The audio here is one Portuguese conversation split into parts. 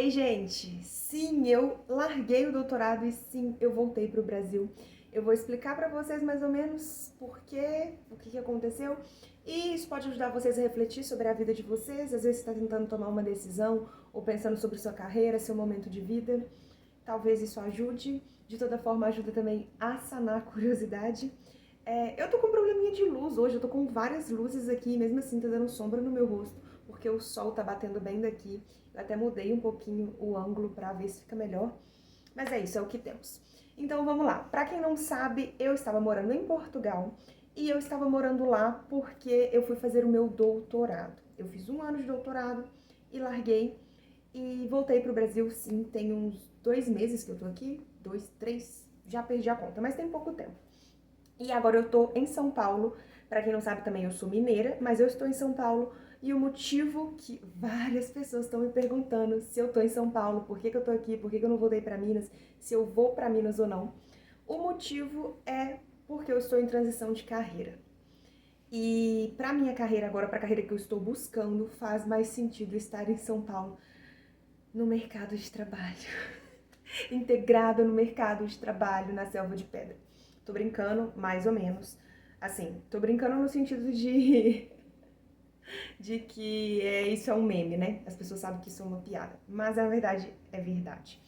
Ei, gente, sim, eu larguei o doutorado e sim, eu voltei para o Brasil. Eu vou explicar para vocês mais ou menos por quê, o que aconteceu, e isso pode ajudar vocês a refletir sobre a vida de vocês. Às vezes você está tentando tomar uma decisão ou pensando sobre sua carreira, seu momento de vida. Talvez isso ajude. De toda forma, ajuda também a sanar a curiosidade. Eu tô com um probleminha de luz hoje, eu tô com várias luzes aqui, mesmo assim tá dando sombra no meu rosto, porque o sol tá batendo bem daqui. Eu até mudei um pouquinho o ângulo pra ver se fica melhor. Mas é isso, é o que temos. Então vamos lá. Pra quem não sabe, eu estava morando em Portugal e eu estava morando lá porque eu fui fazer o meu doutorado. Eu fiz um ano de doutorado e larguei e voltei pro Brasil, sim, tem uns 2 meses que eu tô aqui, 2, 3, já perdi a conta, mas tem pouco tempo. E agora eu tô em São Paulo. Pra quem não sabe também, eu sou mineira, mas eu estou em São Paulo e o motivo que várias pessoas estão me perguntando se eu tô em São Paulo, por que eu tô aqui, por que eu não voltei pra Minas, se eu vou pra Minas ou não. O motivo é porque eu estou em transição de carreira. E pra minha carreira agora, pra carreira que eu estou buscando, faz mais sentido estar em São Paulo no mercado de trabalho. Integrada no mercado de trabalho na Selva de Pedra. Tô brincando, mais ou menos. Assim, tô brincando no sentido de que isso é um meme, né? As pessoas sabem que isso é uma piada. Mas na verdade é verdade.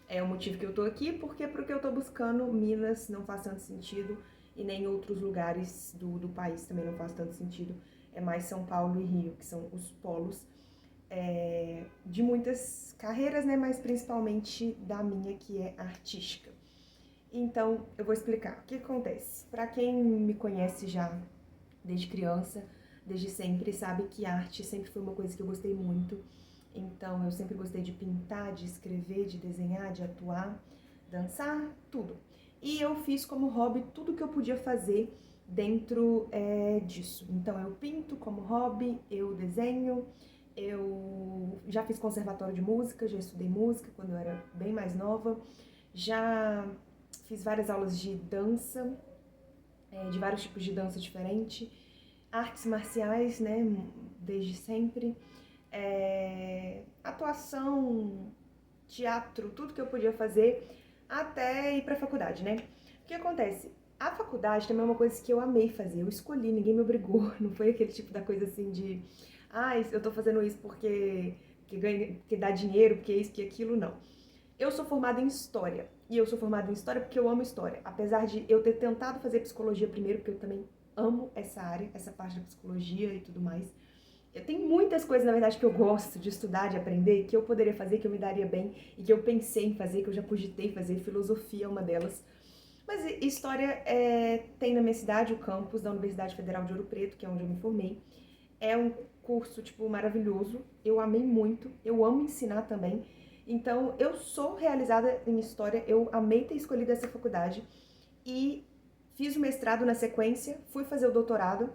É o motivo que eu tô aqui, porque pro que eu tô buscando, Minas não faz tanto sentido e nem outros lugares do país também não faz tanto sentido. É mais São Paulo e Rio, que são os polos de muitas carreiras, né? Mas principalmente da minha, que é artística. Então, eu vou explicar. O que acontece? Para quem me conhece já desde criança, desde sempre, sabe que arte sempre foi uma coisa que eu gostei muito. Então, eu sempre gostei de pintar, de escrever, de desenhar, de atuar, dançar, tudo. E eu fiz como hobby tudo que eu podia fazer dentro disso. Então, eu pinto como hobby, eu desenho, eu já fiz conservatório de música, já estudei música quando eu era bem mais nova, já fiz várias aulas de dança, de vários tipos de dança diferente, artes marciais, né, desde sempre, atuação, teatro, tudo que eu podia fazer até ir pra faculdade, né? O que acontece? A faculdade também é uma coisa que eu amei fazer, eu escolhi, ninguém me obrigou, não foi aquele tipo da coisa assim de, eu tô fazendo isso porque dá dinheiro, porque isso, que aquilo, não. Eu sou formada em História. E eu sou formada em História porque eu amo História. Apesar de eu ter tentado fazer Psicologia primeiro, porque eu também amo essa área, essa parte da Psicologia e tudo mais. Eu tenho muitas coisas, na verdade, que eu gosto de estudar, de aprender, que eu poderia fazer, que eu me daria bem, e que eu pensei em fazer, que eu já cogitei fazer. Filosofia é uma delas. Mas História tem na minha cidade o campus da Universidade Federal de Ouro Preto, que é onde eu me formei. É um curso, tipo, maravilhoso. Eu amei muito. Eu amo ensinar também. Então, eu sou realizada em História. Eu amei ter escolhido essa faculdade. E fiz o mestrado na sequência. Fui fazer o doutorado.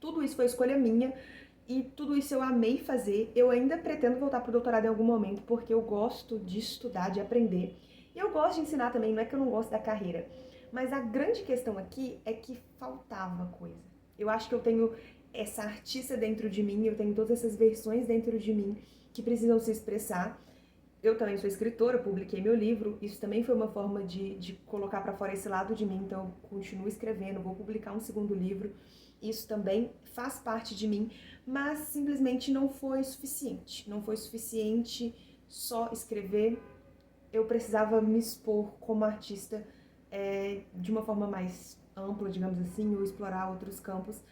Tudo isso foi escolha minha. E tudo isso eu amei fazer. Eu ainda pretendo voltar pro doutorado em algum momento, porque eu gosto de estudar, de aprender. E eu gosto de ensinar também, não é que eu não gosto da carreira. Mas a grande questão aqui é que faltava coisa. Eu acho que eu tenho essa artista dentro de mim, eu tenho todas essas versões dentro de mim que precisam se expressar. Eu também sou escritora, publiquei meu livro, isso também foi uma forma de colocar para fora esse lado de mim, então eu continuo escrevendo, vou publicar um segundo livro, isso também faz parte de mim, mas simplesmente não foi suficiente. Não foi suficiente só escrever, eu precisava me expor como artista de uma forma mais ampla, digamos assim, ou explorar outros campos.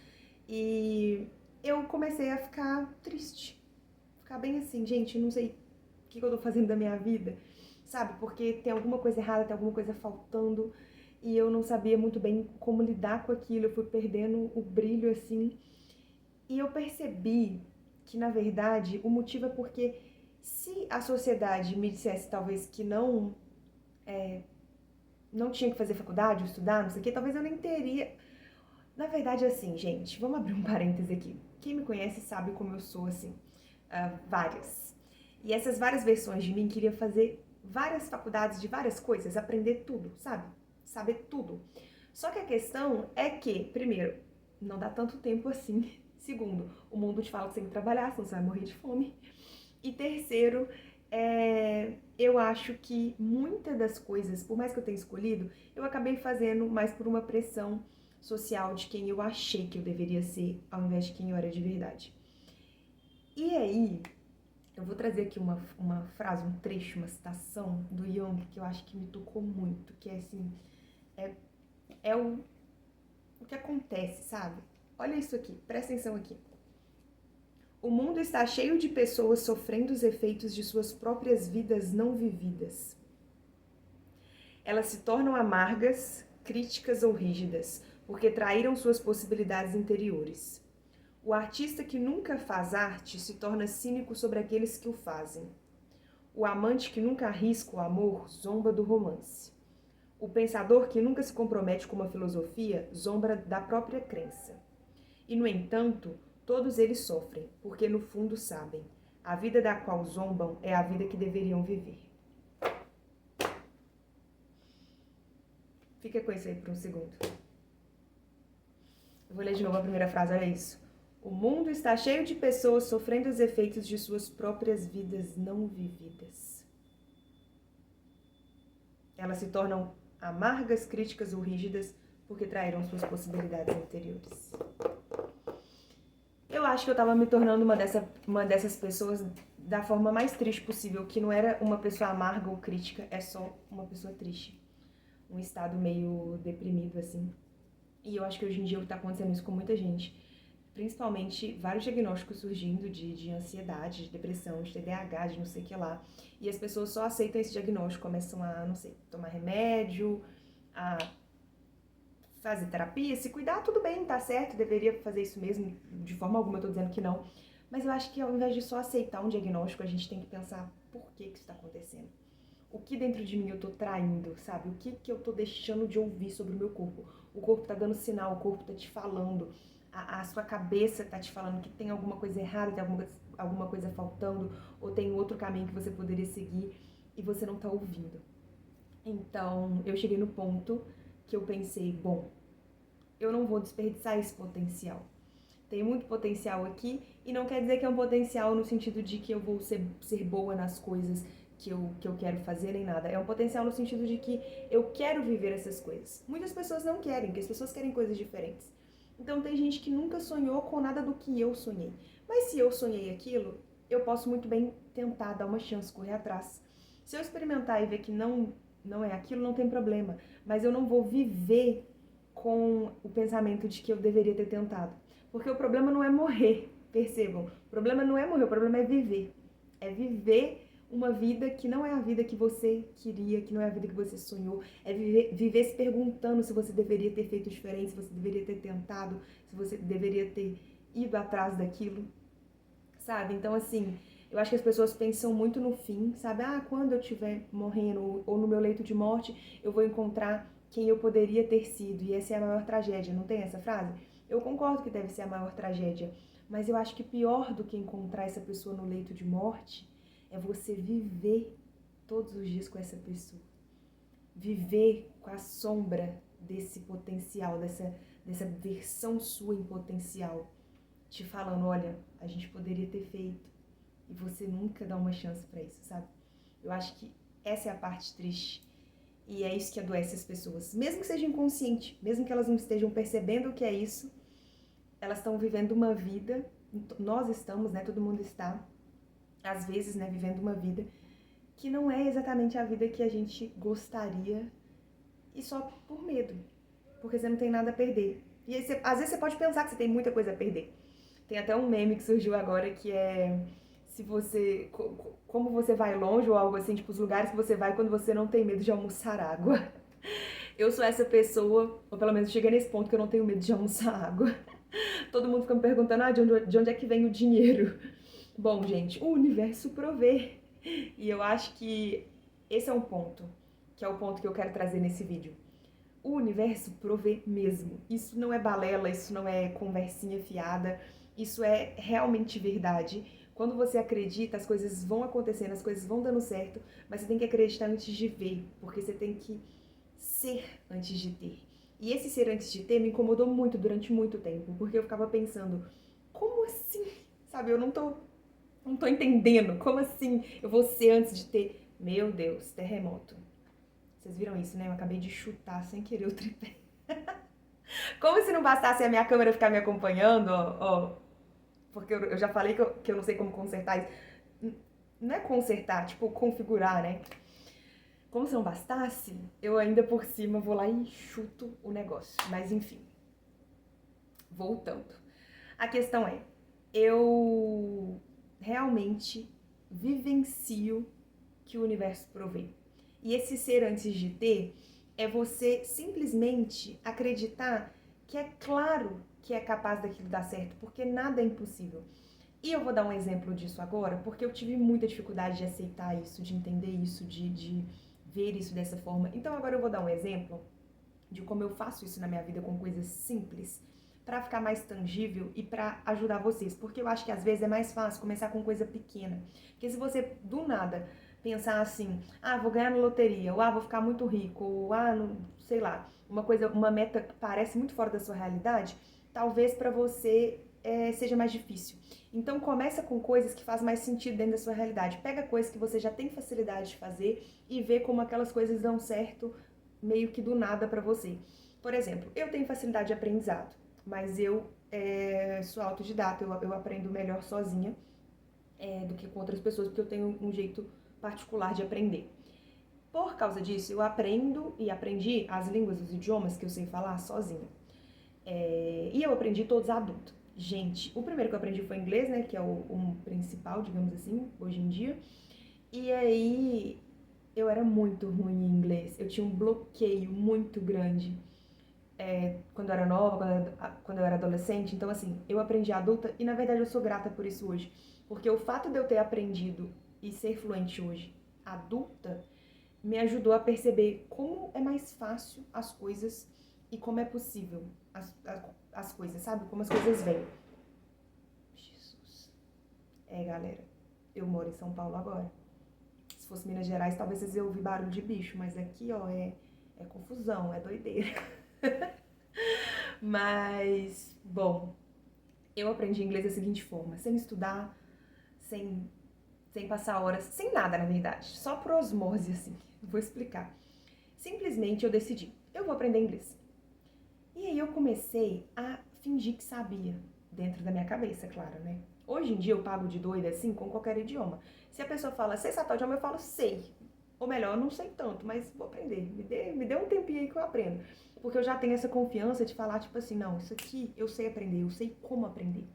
E eu comecei a ficar triste, ficar bem assim, gente, eu não sei o que eu tô fazendo da minha vida, sabe? Porque tem alguma coisa errada, tem alguma coisa faltando, e eu não sabia muito bem como lidar com aquilo, eu fui perdendo o brilho assim. E eu percebi que, na verdade, o motivo é porque se a sociedade me dissesse talvez que não tinha que fazer faculdade, ou estudar, não sei o quê, talvez eu nem teria. Na verdade, assim, gente, vamos abrir um parêntese aqui. Quem me conhece sabe como eu sou, assim, várias. E essas várias versões de mim queria fazer várias faculdades de várias coisas, aprender tudo, sabe? Saber tudo. Só que a questão é que, primeiro, não dá tanto tempo assim. Segundo, o mundo te fala que você tem que trabalhar, senão você vai morrer de fome. E terceiro, eu acho que muitas das coisas, por mais que eu tenha escolhido, eu acabei fazendo mais por uma pressão social de quem eu achei que eu deveria ser, ao invés de quem eu era de verdade. E aí, eu vou trazer aqui uma frase, um trecho, uma citação do Jung que eu acho que me tocou muito, que é assim, é, é o que acontece, sabe? Olha isso aqui, presta atenção aqui. O mundo está cheio de pessoas sofrendo os efeitos de suas próprias vidas não vividas. Elas se tornam amargas, críticas ou rígidas, porque traíram suas possibilidades interiores. O artista que nunca faz arte se torna cínico sobre aqueles que o fazem. O amante que nunca arrisca o amor zomba do romance. O pensador que nunca se compromete com uma filosofia zomba da própria crença. E, no entanto, todos eles sofrem, porque no fundo sabem, a vida da qual zombam é a vida que deveriam viver. Fica com isso aí por um segundo. Eu vou ler de novo a primeira frase, olha isso. O mundo está cheio de pessoas sofrendo os efeitos de suas próprias vidas não vividas. Elas se tornam amargas, críticas ou rígidas porque traíram suas possibilidades interiores. Eu acho que eu tava me tornando uma dessas pessoas da forma mais triste possível, que não era uma pessoa amarga ou crítica, é só uma pessoa triste. Um estado meio deprimido, assim. E eu acho que hoje em dia tá acontecendo isso com muita gente. Principalmente vários diagnósticos surgindo de ansiedade, de depressão, de TDAH, de não sei o que lá. E as pessoas só aceitam esse diagnóstico, começam a, não sei, tomar remédio, a fazer terapia, se cuidar, tudo bem, tá certo, deveria fazer isso mesmo, de forma alguma eu tô dizendo que não. Mas eu acho que ao invés de só aceitar um diagnóstico, a gente tem que pensar por que isso tá acontecendo. O que dentro de mim eu tô traindo, sabe? O que eu tô deixando de ouvir sobre o meu corpo? O corpo tá dando sinal, o corpo tá te falando, a sua cabeça tá te falando que tem alguma coisa errada, tem alguma coisa faltando, ou tem outro caminho que você poderia seguir e você não tá ouvindo. Então, eu cheguei no ponto que eu pensei, bom, eu não vou desperdiçar esse potencial. Tem muito potencial aqui e não quer dizer que é um potencial no sentido de que eu vou ser boa nas coisas que eu quero fazer nem nada. É um potencial no sentido de que eu quero viver essas coisas. Muitas pessoas não querem, porque as pessoas querem coisas diferentes. Então tem gente que nunca sonhou com nada do que eu sonhei. Mas se eu sonhei aquilo, eu posso muito bem tentar dar uma chance, correr atrás. Se eu experimentar e ver que não é aquilo, não tem problema. Mas eu não vou viver com o pensamento de que eu deveria ter tentado. Porque o problema não é morrer, percebam. O problema não é morrer, o problema é viver. É viver uma vida que não é a vida que você queria, que não é a vida que você sonhou. É viver se perguntando se você deveria ter feito diferente, se você deveria ter tentado, se você deveria ter ido atrás daquilo, sabe? Então, assim, eu acho que as pessoas pensam muito no fim, sabe? Ah, quando eu estiver morrendo ou no meu leito de morte, eu vou encontrar quem eu poderia ter sido. E essa é a maior tragédia, não tem essa frase? Eu concordo que deve ser a maior tragédia, mas eu acho que pior do que encontrar essa pessoa no leito de morte é você viver todos os dias com essa pessoa. Viver com a sombra desse potencial, dessa versão sua em potencial, te falando, olha, a gente poderia ter feito, e você nunca dá uma chance pra isso, sabe? Eu acho que essa é a parte triste. E é isso que adoece as pessoas. Mesmo que seja inconsciente, mesmo que elas não estejam percebendo o que é isso, elas estão vivendo uma vida, nós estamos, né, todo mundo está, às vezes, né, vivendo uma vida que não é exatamente a vida que a gente gostaria e só por medo, porque você não tem nada a perder. E aí às vezes você pode pensar que você tem muita coisa a perder. Tem até um meme que surgiu agora que é se você, como você vai longe ou algo assim, tipo os lugares que você vai quando você não tem medo de almoçar água. Eu sou essa pessoa, ou pelo menos cheguei nesse ponto que eu não tenho medo de almoçar água. Todo mundo fica me perguntando, de onde é que vem o dinheiro? Bom, gente, o universo provê. E eu acho que esse é um ponto, que é o ponto que eu quero trazer nesse vídeo. O universo provê mesmo. Isso não é balela, isso não é conversinha fiada, isso é realmente verdade. Quando você acredita, as coisas vão acontecendo, as coisas vão dando certo, mas você tem que acreditar antes de ver, porque você tem que ser antes de ter. E esse ser antes de ter me incomodou muito durante muito tempo, porque eu ficava pensando, como assim? Sabe, eu não tô entendendo, como assim eu vou ser antes de ter? Meu Deus, terremoto. Vocês viram isso, né? Eu acabei de chutar sem querer o tripé. Como se não bastasse a minha câmera ficar me acompanhando, ó. Porque eu já falei que eu não sei como consertar isso. Não é consertar, tipo, configurar, né? Como se não bastasse, eu ainda por cima vou lá e chuto o negócio. Mas enfim, voltando. A questão é, eu realmente vivencio que o universo provê. E esse ser antes de ter é você simplesmente acreditar que é claro que é capaz daquilo dar certo, porque nada é impossível. E eu vou dar um exemplo disso agora, porque eu tive muita dificuldade de aceitar isso, de entender isso, de ver isso dessa forma. Então agora eu vou dar um exemplo de como eu faço isso na minha vida com coisas simples, para ficar mais tangível e para ajudar vocês, porque eu acho que às vezes é mais fácil começar com coisa pequena. Porque se você do nada pensar assim, vou ganhar na loteria, ou vou ficar muito rico, ou não, sei lá, uma meta que parece muito fora da sua realidade, talvez para você seja mais difícil. Então começa com coisas que fazem mais sentido dentro da sua realidade. Pega coisas que você já tem facilidade de fazer e vê como aquelas coisas dão certo meio que do nada para você. Por exemplo, eu tenho facilidade de aprendizado, mas eu sou autodidata, eu aprendo melhor sozinha do que com outras pessoas, porque eu tenho um jeito particular de aprender. Por causa disso, eu aprendo e aprendi as línguas, os idiomas que eu sei falar sozinha. E eu aprendi todos adultos. Gente, o primeiro que eu aprendi foi inglês, né, que é o principal, digamos assim, hoje em dia. E aí, eu era muito ruim em inglês. Eu tinha um bloqueio muito grande quando eu era nova, quando eu era adolescente. Então, assim, eu aprendi adulta e, na verdade, eu sou grata por isso hoje. Porque o fato de eu ter aprendido e ser fluente hoje adulta me ajudou a perceber como é mais fácil as coisas e como é possível as coisas, sabe? Como as coisas vêm. Jesus. Galera, eu moro em São Paulo agora. Se fosse Minas Gerais, talvez vocês iam ouvir barulho de bicho, mas aqui, ó, é confusão, é doideira. Mas, bom, eu aprendi inglês da seguinte forma, sem estudar, sem passar horas, sem nada, na verdade, só por osmose, assim. Vou explicar. Simplesmente eu decidi, eu vou aprender inglês. E aí eu comecei a fingir que sabia, dentro da minha cabeça, claro, né? Hoje em dia eu pago de doida, assim, com qualquer idioma. Se a pessoa fala, sei sabe tal idioma, eu falo, sei. Ou melhor, eu não sei tanto, mas vou aprender. Me dê um tempinho aí que eu aprendo. Porque eu já tenho essa confiança de falar, tipo assim, não, isso aqui eu sei aprender, eu sei como aprender.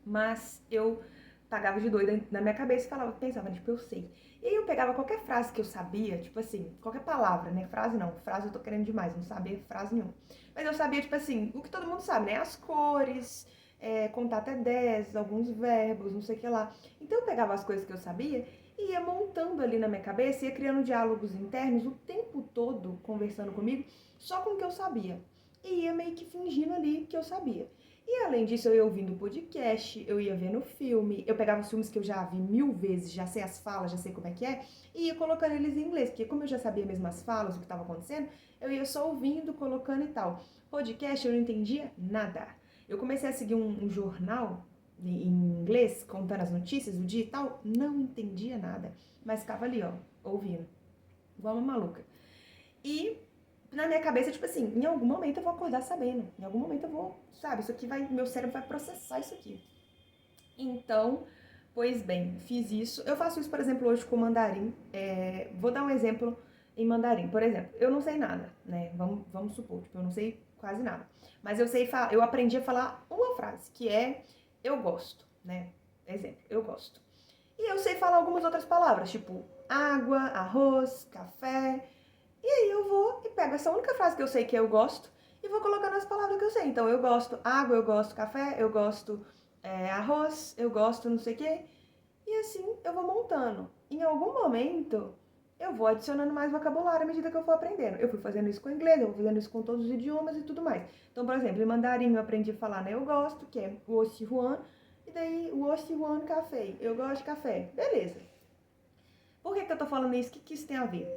Mas eu pagava de doida na minha cabeça e falava, pensava, tipo, eu sei. E aí eu pegava qualquer frase que eu sabia, tipo assim, qualquer palavra, né? Frase não, frase eu tô querendo demais, não sabia frase nenhuma. Mas eu sabia, tipo assim, o que todo mundo sabe, né? As cores, contar até 10, alguns verbos, não sei o que lá. Então eu pegava as coisas que eu sabia e ia montando ali na minha cabeça, ia criando diálogos internos o tempo todo, conversando comigo, só com o que eu sabia. E ia meio que fingindo ali que eu sabia. E além disso, eu ia ouvindo podcast, eu ia vendo filme, eu pegava os filmes que eu já vi 1000 vezes, já sei as falas, já sei como é, e ia colocando eles em inglês, porque como eu já sabia mesmo as falas, o que estava acontecendo, eu ia só ouvindo, colocando e tal. Podcast eu não entendia nada. Eu comecei a seguir um jornal em inglês, contando as notícias do dia e tal, não entendia nada, mas ficava ali, ó, ouvindo, igual uma maluca. E na minha cabeça, tipo assim, em algum momento eu vou acordar sabendo, em algum momento eu vou, sabe, isso aqui meu cérebro vai processar isso aqui. Então, pois bem, fiz isso. Eu faço isso, por exemplo, hoje com mandarim. Vou dar um exemplo em mandarim. Por exemplo, eu não sei nada, né? Vamos supor, tipo, eu não sei quase nada. Mas eu aprendi a falar uma frase, que é eu gosto, né? Exemplo, eu gosto. E eu sei falar algumas outras palavras, tipo água, arroz, café. E aí eu vou e pego essa única frase que eu sei que eu gosto e vou colocando as palavras que eu sei. Então eu gosto água, eu gosto café, eu gosto arroz, eu gosto não sei o quê. E assim eu vou montando. Em algum momento eu vou adicionando mais vocabulário à medida que eu for aprendendo. Eu fui fazendo isso com o inglês, eu vou fazendo isso com todos os idiomas e tudo mais. Então, por exemplo, em mandarim eu aprendi a falar, né? Eu gosto, que é o Oxihuan, e daí o Oxihuan café. Eu gosto de café. Beleza. Por que eu tô falando isso? O que isso tem a ver?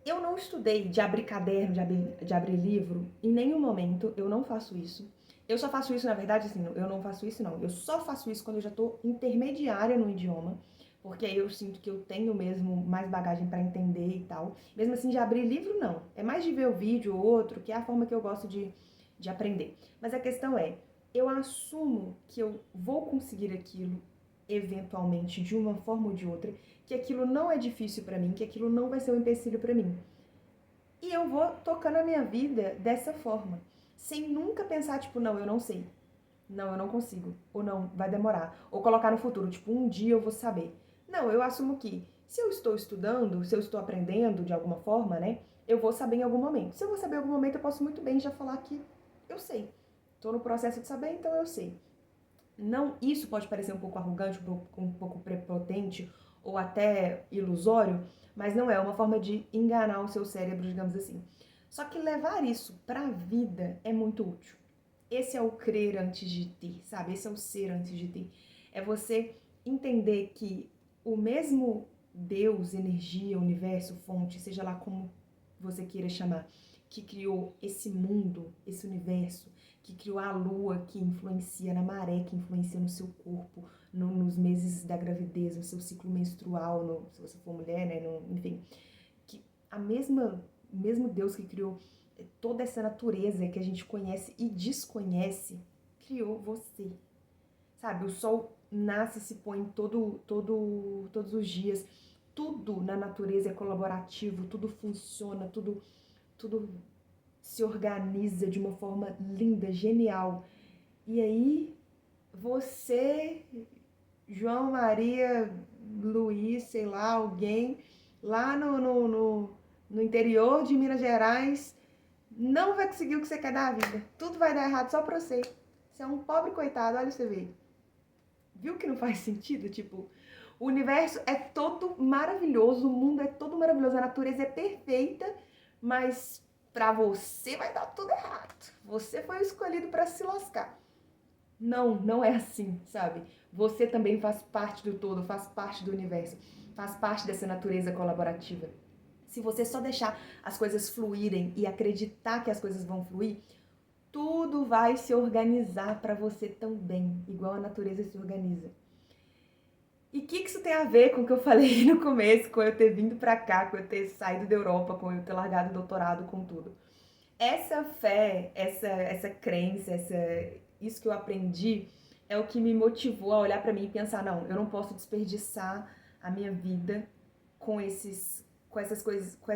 Eu não estudei de abrir caderno, de abrir livro, em nenhum momento, eu não faço isso. Eu só faço isso, na verdade, assim, eu não faço isso não. Eu só faço isso quando eu já tô intermediária no idioma, porque aí eu sinto que eu tenho mesmo mais bagagem para entender e tal. Mesmo assim, de abrir livro, não. É mais de ver o vídeo ou outro, que é a forma que eu gosto de aprender. Mas a questão é, eu assumo que eu vou conseguir aquilo eventualmente, de uma forma ou de outra, que aquilo não é difícil para mim, que aquilo não vai ser um empecilho para mim. E eu vou tocando a minha vida dessa forma, sem nunca pensar, tipo, não, eu não sei. Não, eu não consigo. Ou não, vai demorar. Ou colocar no futuro, tipo, um dia eu vou saber. Não, eu assumo que se eu estou estudando, se eu estou aprendendo de alguma forma, né, eu vou saber em algum momento. Se eu vou saber em algum momento, eu posso muito bem já falar que eu sei. Estou no processo de saber, então eu sei. Não, isso pode parecer um pouco arrogante, um pouco prepotente ou até ilusório, mas não é uma forma de enganar o seu cérebro, digamos assim. Só que levar isso para a vida é muito útil. Esse é o crer antes de ter, sabe? Esse é o ser antes de ter. É você entender que o mesmo Deus, energia, universo, fonte, seja lá como você queira chamar, que criou esse mundo, esse universo, que criou a lua, que influencia na maré, que influencia no seu corpo, nos meses da gravidez, no seu ciclo menstrual, se você for mulher, né? Enfim, que o mesmo Deus que criou toda essa natureza que a gente conhece e desconhece, criou você. Sabe, o sol nasce e se põe todos os dias. Tudo na natureza é colaborativo, tudo funciona, tudo se organiza de uma forma linda, genial. E aí, você, João Maria Luiz, sei lá, alguém lá no interior de Minas Gerais, não vai conseguir o que você quer da vida. Tudo vai dar errado só pra você. Você é um pobre coitado, olha você ver. Viu que não faz sentido? Tipo, o universo é todo maravilhoso, o mundo é todo maravilhoso, a natureza é perfeita, mas pra você vai dar tudo errado. Você foi escolhido pra se lascar. Não, não é assim, sabe? Você também faz parte do todo, faz parte do universo, faz parte dessa natureza colaborativa. Se você só deixar as coisas fluírem e acreditar que as coisas vão fluir, tudo vai se organizar para você também, igual a natureza se organiza. E o que isso tem a ver com o que eu falei no começo, com eu ter vindo para cá, com eu ter saído da Europa, com eu ter largado o doutorado, com tudo? Essa fé, essa crença, isso que eu aprendi é o que me motivou a olhar para mim e pensar, não, eu não posso desperdiçar a minha vida com essas coisas, com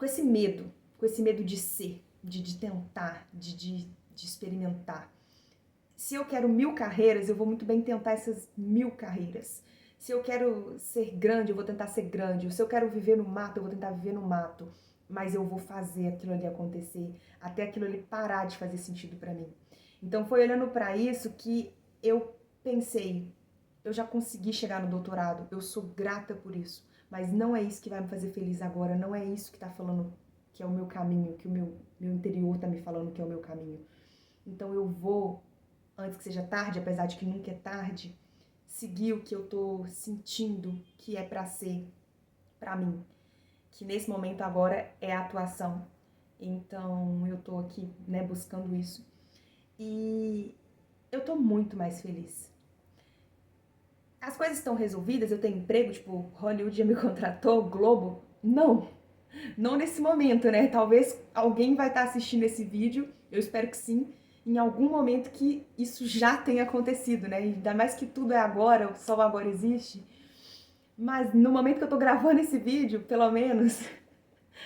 esse medo de ser, de tentar, de experimentar. Se eu quero 1000 carreiras, eu vou muito bem tentar essas 1000 carreiras. Se eu quero ser grande, eu vou tentar ser grande. Se eu quero viver no mato, eu vou tentar viver no mato. Mas eu vou fazer aquilo ali acontecer, até aquilo ali parar de fazer sentido pra mim. Então foi olhando pra isso que eu pensei, eu já consegui chegar no doutorado, eu sou grata por isso, mas não é isso que vai me fazer feliz agora, não é isso que tá falando que é o meu caminho, que o meu interior tá me falando que é o meu caminho. Então eu vou, antes que seja tarde, apesar de que nunca é tarde, seguir o que eu tô sentindo que é pra ser, pra mim, que nesse momento agora é a atuação. Então eu tô aqui, né, buscando isso. E eu tô muito mais feliz. As coisas estão resolvidas, eu tenho emprego, tipo, Hollywood já me contratou, Globo? Não, não nesse momento, né? Talvez alguém vai estar assistindo esse vídeo, eu espero que sim, em algum momento que isso já tenha acontecido, né? Ainda mais que tudo é agora, só agora existe. Mas no momento que eu tô gravando esse vídeo, pelo menos,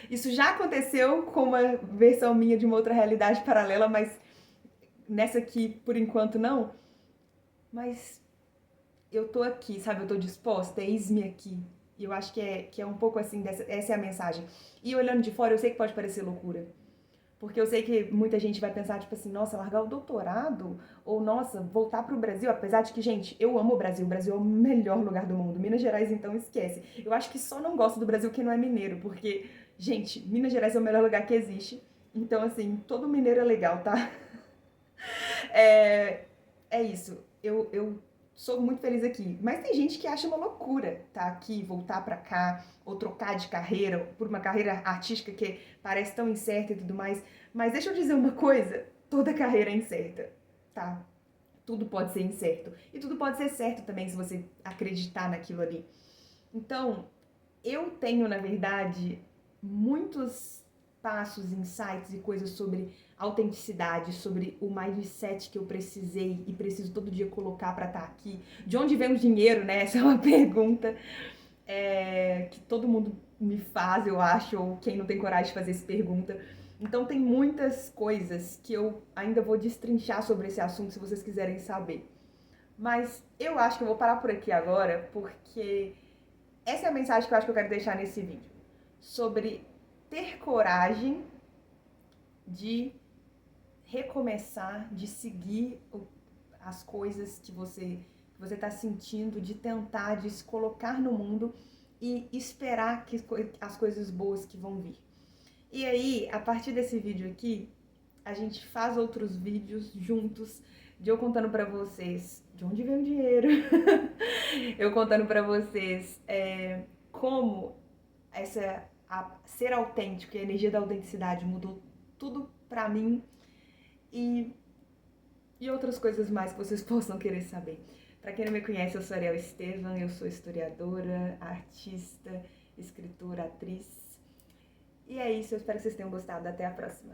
isso já aconteceu com uma versão minha de uma outra realidade paralela, mas nessa aqui, por enquanto, não. Mas eu tô aqui, sabe? Eu tô disposta, eis-me aqui. E eu acho que é um pouco assim, essa é a mensagem. E olhando de fora, eu sei que pode parecer loucura. Porque eu sei que muita gente vai pensar, tipo assim, nossa, largar o doutorado? Ou, nossa, voltar pro Brasil? Apesar de que, gente, eu amo o Brasil é o melhor lugar do mundo. Minas Gerais, então, esquece. Eu acho que só não gosto do Brasil quem não é mineiro, porque, gente, Minas Gerais é o melhor lugar que existe. Então, assim, todo mineiro é legal, tá? É, é isso. Eu sou muito feliz aqui. Mas tem gente que acha uma loucura tá aqui, voltar pra cá, ou trocar de carreira por uma carreira artística que parece tão incerta e tudo mais. Mas deixa eu dizer uma coisa: toda carreira é incerta, tá? tudo pode ser incerto. E tudo pode ser certo também se você acreditar naquilo ali. Então, eu tenho, na verdade, muitos passos, insights e coisas sobre autenticidade, sobre o mindset que eu precisei e preciso todo dia colocar para estar aqui. De onde vem o dinheiro, né? Essa é uma pergunta que todo mundo me faz, eu acho, ou quem não tem coragem de fazer essa pergunta. Então tem muitas coisas que eu ainda vou destrinchar sobre esse assunto se vocês quiserem saber. Mas eu acho que eu vou parar por aqui agora, porque essa é a mensagem que eu acho que eu quero deixar nesse vídeo. Sobre ter coragem de recomeçar, de seguir as coisas que você está sentindo, de tentar, de se colocar no mundo e esperar que as coisas boas que vão vir. E aí, a partir desse vídeo aqui, a gente faz outros vídeos juntos, de eu contando pra vocês de onde vem o dinheiro, eu contando pra vocês como ser autêntico e a energia da autenticidade mudou tudo pra mim e outras coisas mais que vocês possam querer saber. Pra quem não me conhece, eu sou Ariel Estevam, eu sou historiadora, artista, escritora, atriz. E é isso, eu espero que vocês tenham gostado. Até a próxima.